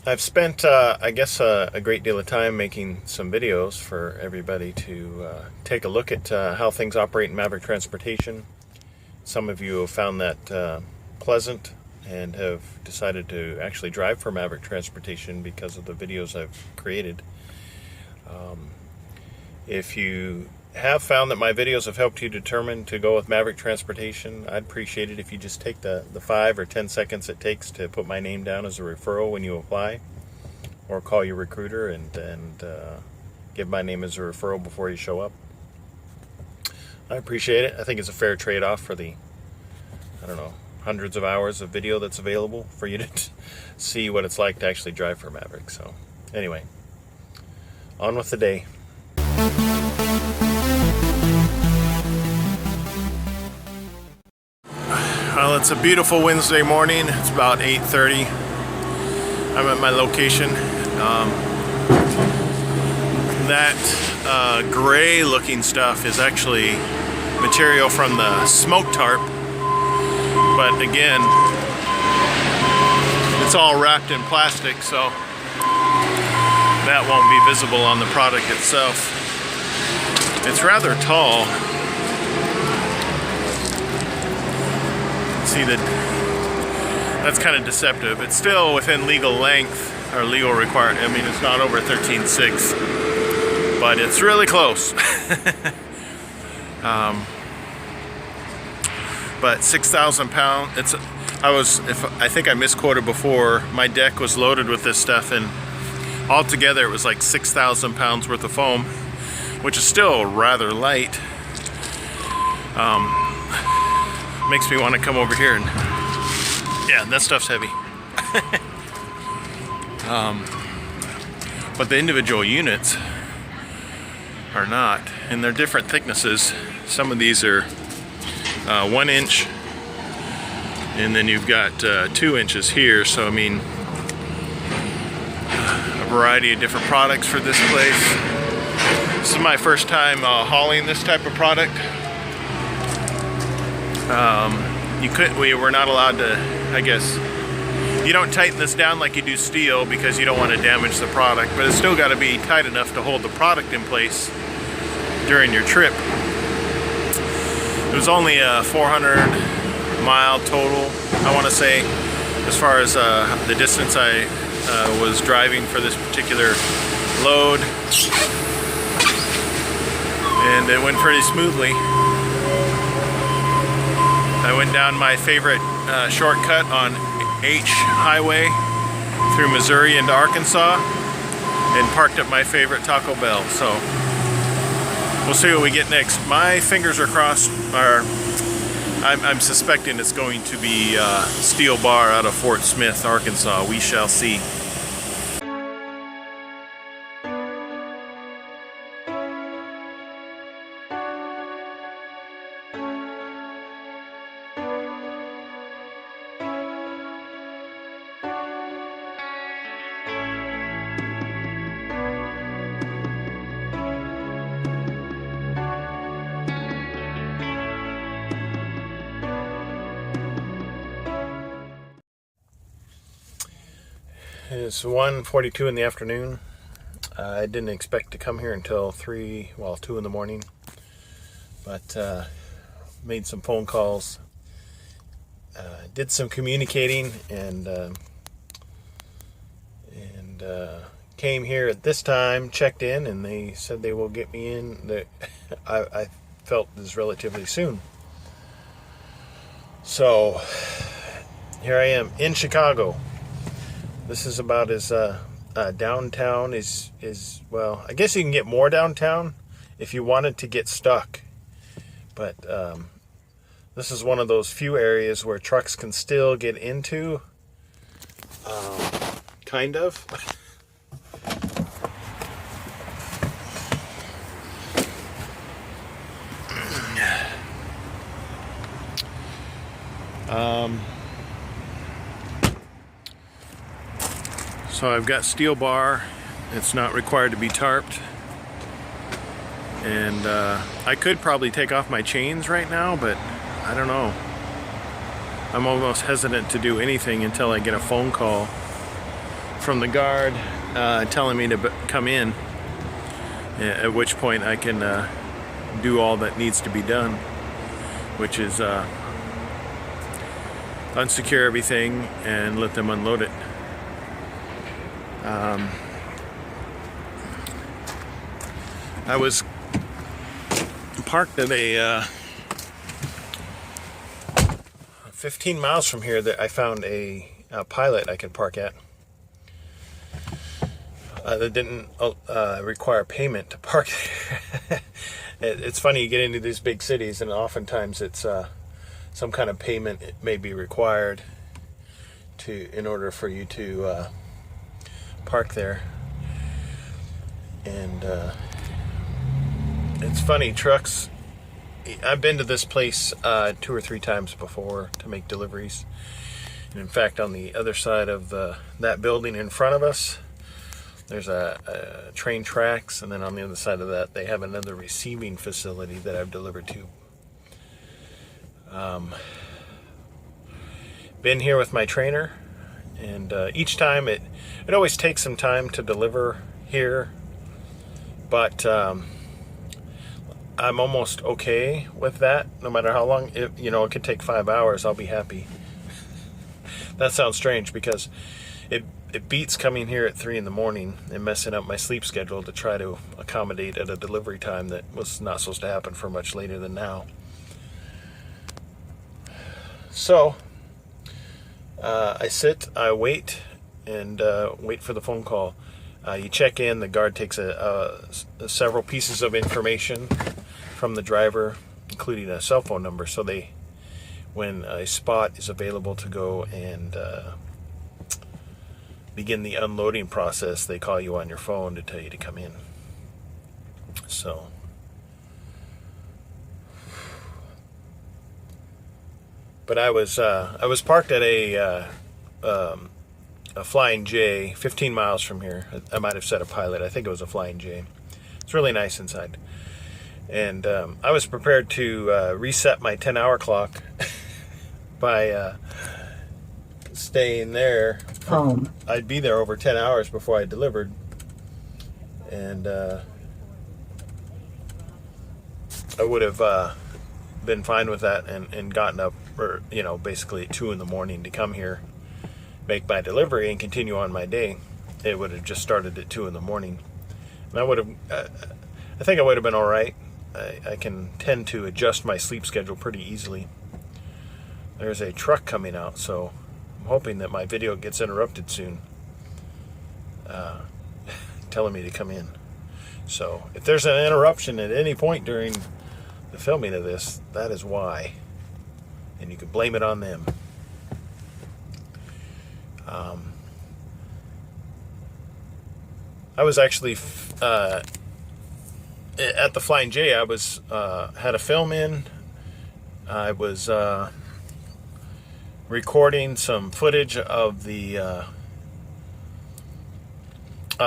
I've spent, I guess, a great deal of time making some videos for everybody to take a look at how things operate in Maverick Transportation. Some of you have found that pleasant and have decided to actually drive for Maverick Transportation because of the videos I've created. If you have found that my videos have helped you determine to go with Maverick Transportation, I'd appreciate it if you just take the 5 or 10 seconds it takes to put my name down as a referral when you apply, or call your recruiter and give my name as a referral before you show up. I appreciate it. I think it's a fair trade-off for the, I don't know, hundreds of hours of video that's available for you to see what it's like to actually drive for Maverick. So anyway, on with the day. Well, it's a beautiful Wednesday morning. It's about 8:30. I'm at my location. That gray looking stuff is actually material from the smoke tarp, but again, it's all wrapped in plastic, so that won't be visible on the product itself. It's rather tall. See that that's kind of deceptive. It's still within legal length or legal requirement. I mean, it's not over 13.6, but it's really close. But 6,000 pounds. I think I misquoted before. My deck was loaded with this stuff, and altogether it was like 6,000 pounds worth of foam, which is still rather light. Makes me want to come over here and, yeah, that stuff's heavy. But the individual units are not, and they're different thicknesses. Some of these are 1 inch, and then you've got 2 inches here. So I mean, a variety of different products for this place. This is my first time hauling this type of product. We were not allowed to, I guess, you don't tighten this down like you do steel because you don't want to damage the product, but it's still got to be tight enough to hold the product in place during your trip. It was only a 400-mile total, I want to say, as far as the distance I was driving for this particular load, and it went pretty smoothly. I went down my favorite shortcut on H Highway through Missouri into Arkansas and parked at my favorite Taco Bell. So we'll see what we get next. My fingers are crossed. I'm suspecting it's going to be steel bar out of Fort Smith, Arkansas. We shall see. It's 1:42 in the afternoon. I didn't expect to come here until 2 in the morning, but made some phone calls, did some communicating, and came here at this time, checked in, and they said they will get me in. I felt this relatively soon. So here I am in Chicago. This is about as downtown is well, I guess you can get more downtown if you wanted to get stuck. But this is one of those few areas where trucks can still get into. Kind of. So I've got steel bar. It's not required to be tarped. And I could probably take off my chains right now, but I don't know. I'm almost hesitant to do anything until I get a phone call from the guard telling me to come in, at which point I can do all that needs to be done, which is unsecure everything and let them unload it. I was parked at a 15 miles from here that I found a Pilot I could park at that didn't require payment to park there. It's funny, you get into these big cities and oftentimes it's some kind of payment may be required in order for you to park there. And it's funny, trucks, I've been to this place 2 or 3 times before to make deliveries. And in fact, on the other side of that building in front of us, there's a train tracks, and then on the other side of that, they have another receiving facility that I've delivered to. Been here with my trainer, and each time it always takes some time to deliver here, but I'm almost okay with that. No matter how long, it could take 5 hours, I'll be happy. That sounds strange because it beats coming here at 3 in the morning and messing up my sleep schedule to try to accommodate at a delivery time that was not supposed to happen for much later than now. So I sit, I wait, and wait for the phone call. You check in, the guard takes several pieces of information from the driver, including a cell phone number, so when a spot is available to go and begin the unloading process, they call you on your phone to tell you to come in. So but I was parked at a Flying J 15 miles from here. I might have said a Pilot. I think it was a Flying J. It's really nice inside. And I was prepared to reset my 10-hour clock by staying there. Home. I'd be there over 10 hours before I delivered. And I would have been fine with that and gotten up, basically at 2 in the morning to come here, make my delivery, and continue on my day. It would have just started at 2 in the morning. And I think I would have been all right. I can tend to adjust my sleep schedule pretty easily. There's a truck coming out, so I'm hoping that my video gets interrupted soon, telling me to come in. So if there's an interruption at any point during the filming of this, that is why, and you can blame it on them. I was actually at the Flying J. I was had a film in. I was recording some footage of the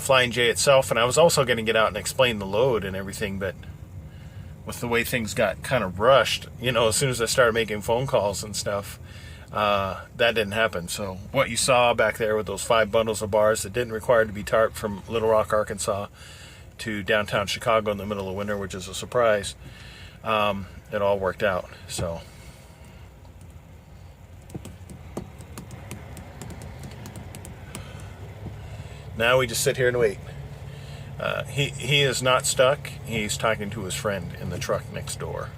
Flying J itself, and I was also going to get out and explain the load and everything, but with the way things got kind of rushed, as soon as I started making phone calls and stuff, that didn't happen. So what you saw back there with those 5 bundles of bars that didn't require to be tarped from Little Rock, Arkansas to downtown Chicago in the middle of winter, which is a surprise, it all worked out. So now we just sit here and wait. He is not stuck. He's talking to his friend in the truck next door.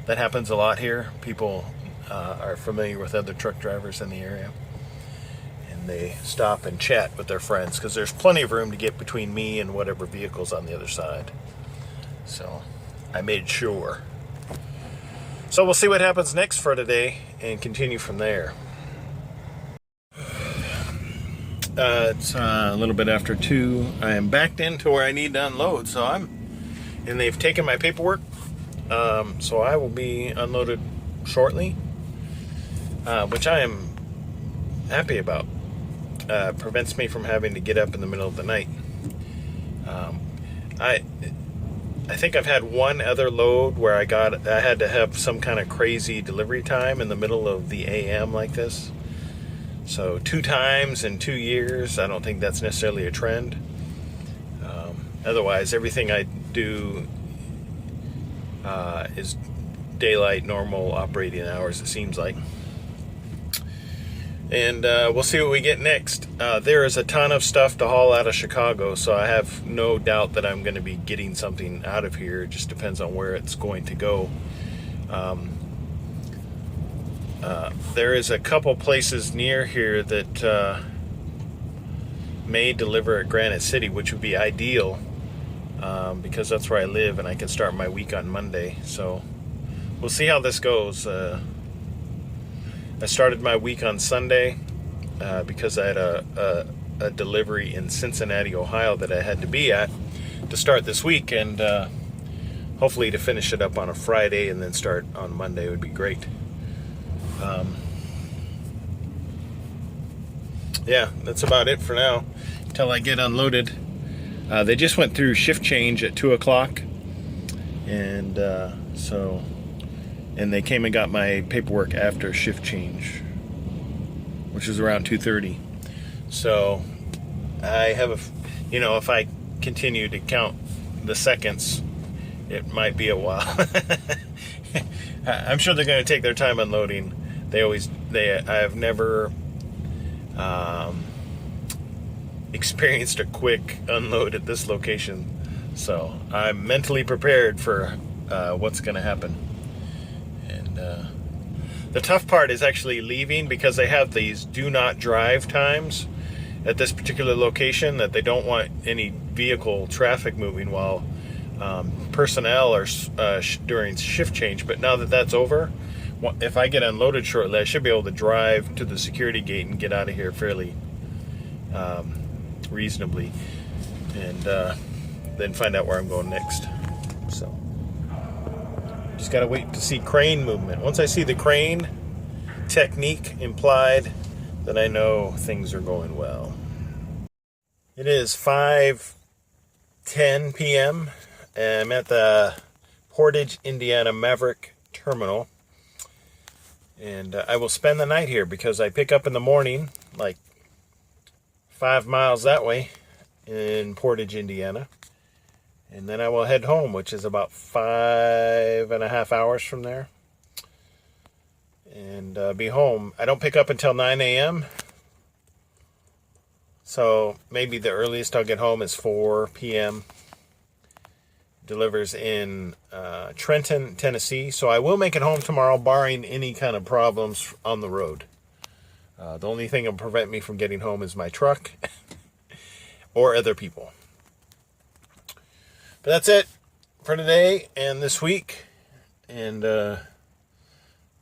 That happens a lot here. People are familiar with other truck drivers in the area, and they stop and chat with their friends because there's plenty of room to get between me and whatever vehicle's on the other side. So I made sure. So we'll see what happens next for today and continue from there. It's a little bit after 2. I am backed into where I need to unload, and they've taken my paperwork, so I will be unloaded shortly, which I am happy about. Prevents me from having to get up in the middle of the night. I think I've had one other load where I had to have some kind of crazy delivery time in the middle of the AM like this. So 2 times in 2 years, I don't think that's necessarily a trend. Otherwise, everything I do is daylight, normal operating hours, it seems like. And we'll see what we get next. There is a ton of stuff to haul out of Chicago, so I have no doubt that I'm going to be getting something out of here. It just depends on where it's going to go. There is a couple places near here that may deliver at Granite City, which would be ideal, because that's where I live and I can start my week on Monday. So we'll see how this goes. I started my week on Sunday because I had a delivery in Cincinnati, Ohio that I had to be at to start this week, and hopefully to finish it up on a Friday and then start on Monday would be great. Yeah, that's about it for now until I get unloaded. They just went through shift change at 2 o'clock, and and they came and got my paperwork after shift change, which was around 2:30. So I have if I continue to count the seconds, it might be a while. I'm sure they're going to take their time unloading. I have never experienced a quick unload at this location, so I'm mentally prepared for what's going to happen. And the tough part is actually leaving, because they have these do not drive times at this particular location, that they don't want any vehicle traffic moving while personnel are during shift change. But now that that's over, if I get unloaded shortly, I should be able to drive to the security gate and get out of here fairly reasonably, and then find out where I'm going next. So just gotta wait to see crane movement. Once I see the crane technique implied, then I know things are going well. It is 5:10 p.m. and I'm at the Portage, Indiana Maverick Terminal, and I will spend the night here because I pick up in the morning, like 5 miles that way in Portage, Indiana, and then I will head home, which is about 5.5 hours from there, and be home. I don't pick up until 9 a.m., so maybe the earliest I'll get home is 4 p.m. Delivers in Trenton, Tennessee, so I will make it home tomorrow, barring any kind of problems on the road. The only thing that will prevent me from getting home is my truck or other people. But that's it for today and this week. And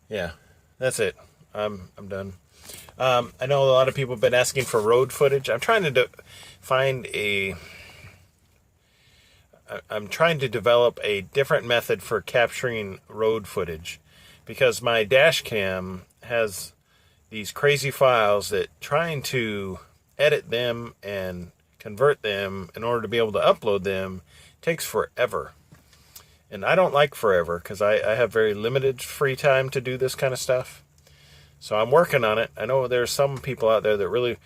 yeah, that's it. I'm done. I know a lot of people have been asking for road footage. I'm trying to I'm trying to develop a different method for capturing road footage, because my dash cam has these crazy files that trying to edit them and convert them in order to be able to upload them takes forever. And I don't like forever, because I have very limited free time to do this kind of stuff. So I'm working on it. I know there's some people out there that really,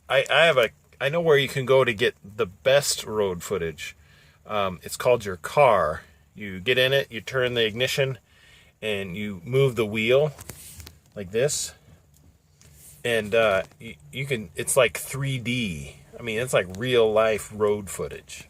I know where you can go to get the best road footage. It's called your car. You get in it, you turn the ignition, and you move the wheel like this, and you can. It's like 3D. I mean, it's like real life road footage.